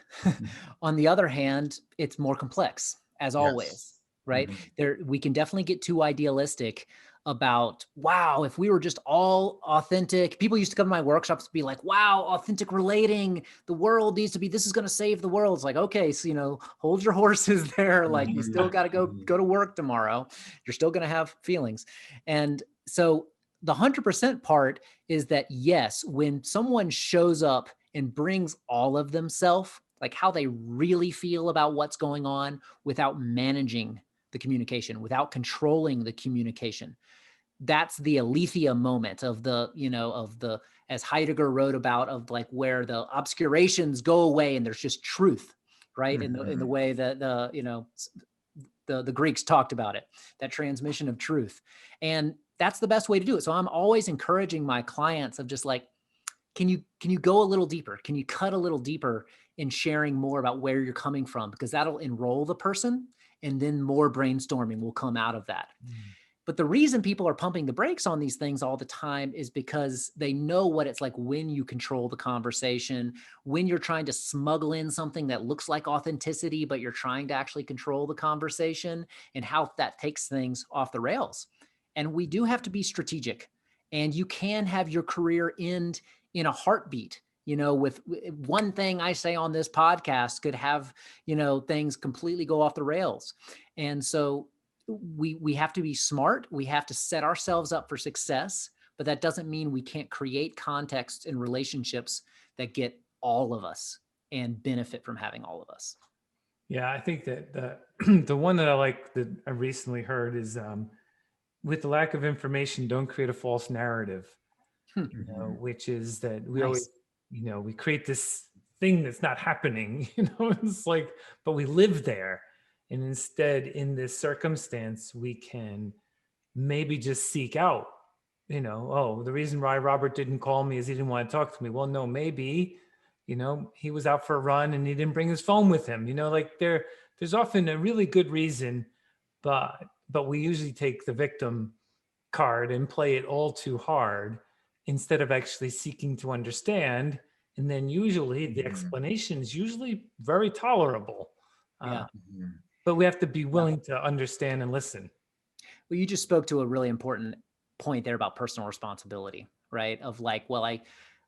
Speaker 3: On the other hand, it's more complex, as always, right? There, we can definitely get too idealistic about, wow, if we were just all authentic. People used to come to my workshops to be like, wow, authentic relating, the world needs to be, this is going to save the world. It's like, okay, so, you know, hold your horses there. Like you still got to go to work tomorrow. You're still going to have feelings. And so the 100% part is that, yes, when someone shows up and brings all of themselves, like how they really feel about what's going on without managing the communication, without controlling the communication, that's the aletheia moment of the, you know, of the, as Heidegger wrote about, of like where the obscurations go away and there's just truth, right? In the way that the, you know, the Greeks talked about it, that transmission of truth. And that's the best way to do it. So I'm always encouraging my clients of just like, can you go a little deeper? Can you cut a little deeper in sharing more about where you're coming from? Because that'll enroll the person, and then more brainstorming will come out of that. But the reason people are pumping the brakes on these things all the time is because they know what it's like when you control the conversation, when you're trying to smuggle in something that looks like authenticity, but you're trying to actually control the conversation, and how that takes things off the rails. And we do have to be strategic, and you can have your career end in a heartbeat. You know, with one thing I say on this podcast could have, you know, things completely go off the rails. And so we have to be smart. We have to set ourselves up for success, but that doesn't mean we can't create contexts and relationships that get all of us and benefit from having all of us.
Speaker 1: Yeah, I think that the one that I like that I recently heard is with the lack of information, don't create a false narrative. You know, which is that we always, you know, we create this thing that's not happening, you know, it's like, but we live there. And instead, in this circumstance, we can maybe just seek out, you know, oh, the reason why Robert didn't call me is he didn't want to talk to me. Well, no, maybe, you know, he was out for a run and he didn't bring his phone with him. You know, like there's often a really good reason, but we usually take the victim card and play it all too hard instead of actually seeking to understand. And then usually the explanation is usually very tolerable.
Speaker 3: Yeah.
Speaker 1: But we have to be willing to understand and listen.
Speaker 3: Well, you just spoke to a really important point there about personal responsibility, right? Of like, well,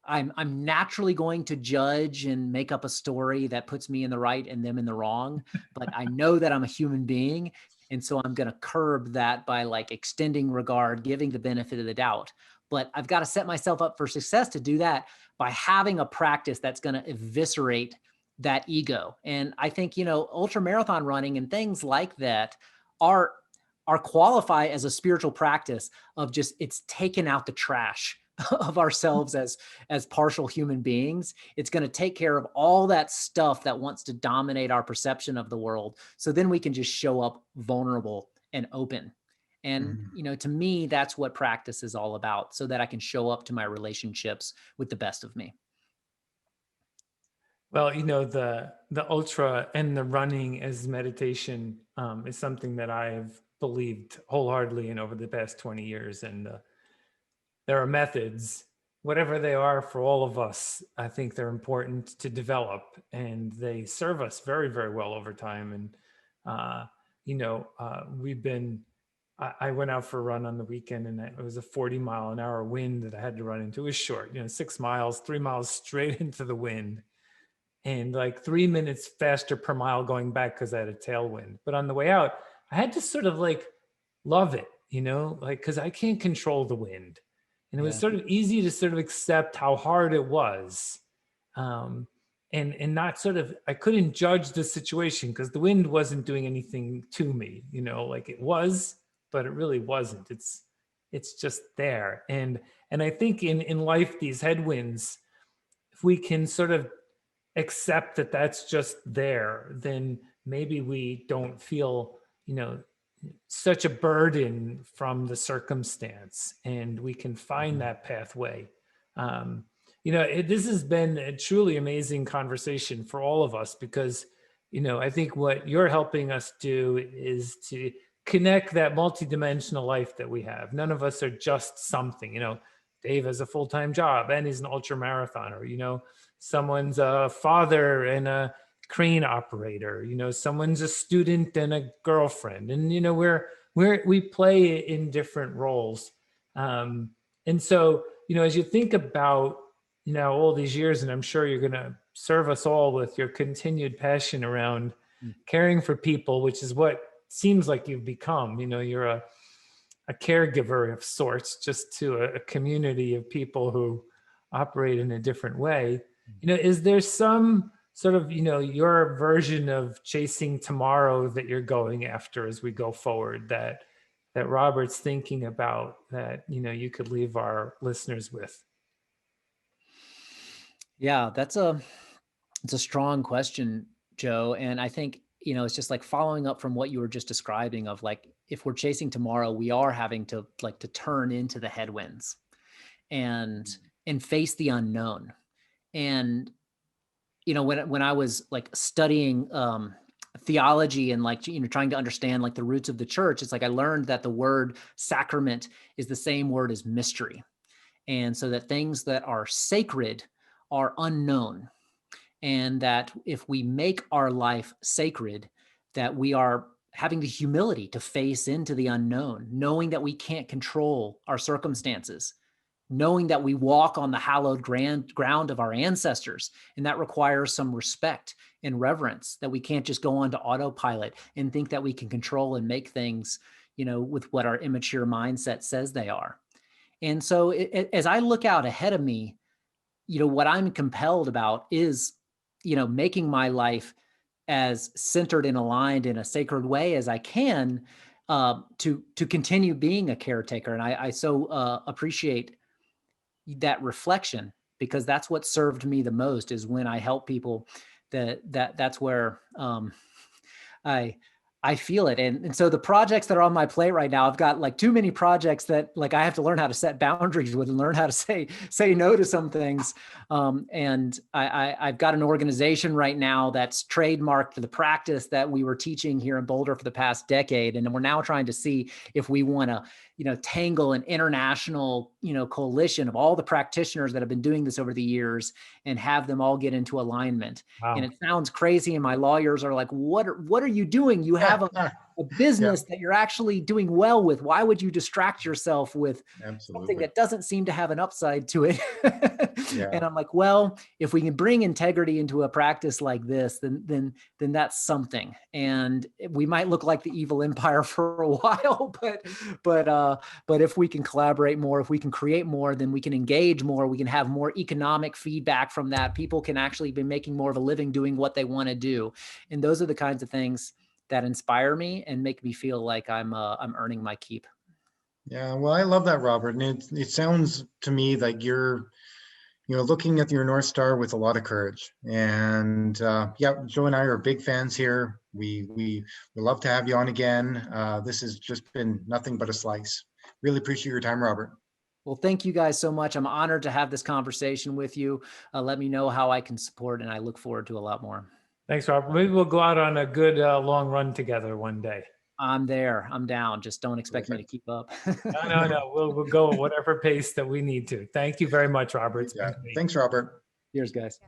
Speaker 3: I'm naturally going to judge and make up a story that puts me in the right and them in the wrong, but I know that I'm a human being. And so I'm going to curb that by like extending regard, giving the benefit of the doubt. But I've got to set myself up for success to do that by having a practice that's going to eviscerate that ego. And I think, ultra marathon running and things like that are qualify as a spiritual practice of just, it's taken out the trash of ourselves as partial human beings. It's going to take care of all that stuff that wants to dominate our perception of the world. So then we can just show up vulnerable and open. And, to me, that's what practice is all about, so that I can show up to my relationships with the best of me.
Speaker 1: Well, the ultra and the running as meditation is something that I've believed wholeheartely in over the past 20 years. And there are methods, whatever they are for all of us. I think they're important to develop, and they serve us very, very well over time. And, I went out for a run on the weekend, and it was a 40-mile-an-hour wind that I had to run into. It was short, 6 miles, 3 miles straight into the wind, and like 3 minutes faster per mile going back because I had a tailwind. But on the way out, I had to sort of like love it, because I can't control the wind. And it was sort of easy to sort of accept how hard it was. And not sort of, I couldn't judge the situation because the wind wasn't doing anything to me, like it was, but it really wasn't. It's just there. And I think in life, these headwinds, if we can sort of accept that that's just there, then maybe we don't feel, such a burden from the circumstance, and we can find that pathway. This has been a truly amazing conversation for all of us, because, I think what you're helping us do is to connect that multidimensional life that we have. None of us are just something. Dave has a full-time job and he's an ultra marathoner. Someone's a father and a crane operator. Someone's a student and a girlfriend, and we play in different roles. And so as you think about all these years, and I'm sure you're going to serve us all with your continued passion around caring for people, which is what seems like you've become. You're a caregiver of sorts, just to a community of people who operate in a different way. Is there some sort of, your version of chasing tomorrow that you're going after as we go forward, that Robert's thinking about, that, you could leave our listeners with?
Speaker 3: Yeah, it's a strong question, Joe. And I think, it's just like following up from what you were just describing of like, if we're chasing tomorrow, we are having to turn into the headwinds and face the unknown. And, when I was like studying theology and like, trying to understand like the roots of the church, it's like I learned that the word sacrament is the same word as mystery. And so that things that are sacred are unknown. And that if we make our life sacred, that we are having the humility to face into the unknown, knowing that we can't control our circumstances, knowing that we walk on the hallowed ground of our ancestors. And that requires some respect and reverence, that we can't just go on to autopilot and think that we can control and make things, with what our immature mindset says they are. And so as I look out ahead of me, what I'm compelled about is, making my life as centered and aligned in a sacred way as I can, to continue being a caretaker. And I so appreciate that reflection, because that's what served me the most, is when I help people, that's where I feel it. And so the projects that are on my plate right now, I've got like too many projects that like I have to learn how to set boundaries with and learn how to say no to some things. And I've got an organization right now that's trademarked the practice that we were teaching here in Boulder for the past decade. And we're now trying to see if we want to, tangle an international, coalition of all the practitioners that have been doing this over the years and have them all get into alignment.
Speaker 1: Wow.
Speaker 3: And it sounds crazy. And my lawyers are like, what are you doing? You have a business that you're actually doing well with. Why would you distract yourself with something
Speaker 2: Absolutely.
Speaker 3: that doesn't seem to have an upside to it?
Speaker 2: Yeah.
Speaker 3: And I'm like, well, if we can bring integrity into a practice like this, then that's something. And we might look like the evil empire for a while, but if we can collaborate more, if we can create more, then we can engage more. We can have more economic feedback from that. People can actually be making more of a living doing what they want to do. And those are the kinds of things that inspire me and make me feel like I'm earning my keep.
Speaker 2: Yeah, well, I love that, Robert. And it sounds to me like you're looking at your North Star with a lot of courage. And yeah, Joe and I are big fans here. We love to have you on again. This has just been nothing but a slice. Really appreciate your time, Robert.
Speaker 3: Well, thank you guys so much. I'm honored to have this conversation with you. Let me know how I can support, and I look forward to a lot more.
Speaker 1: Thanks, Robert. Maybe we'll go out on a good long run together one day.
Speaker 3: I'm there. I'm down. Just don't expect me to keep up.
Speaker 1: No. We'll go at whatever pace that we need to. Thank you very much, Robert.
Speaker 2: Yeah. Thanks, Robert.
Speaker 3: Cheers, guys.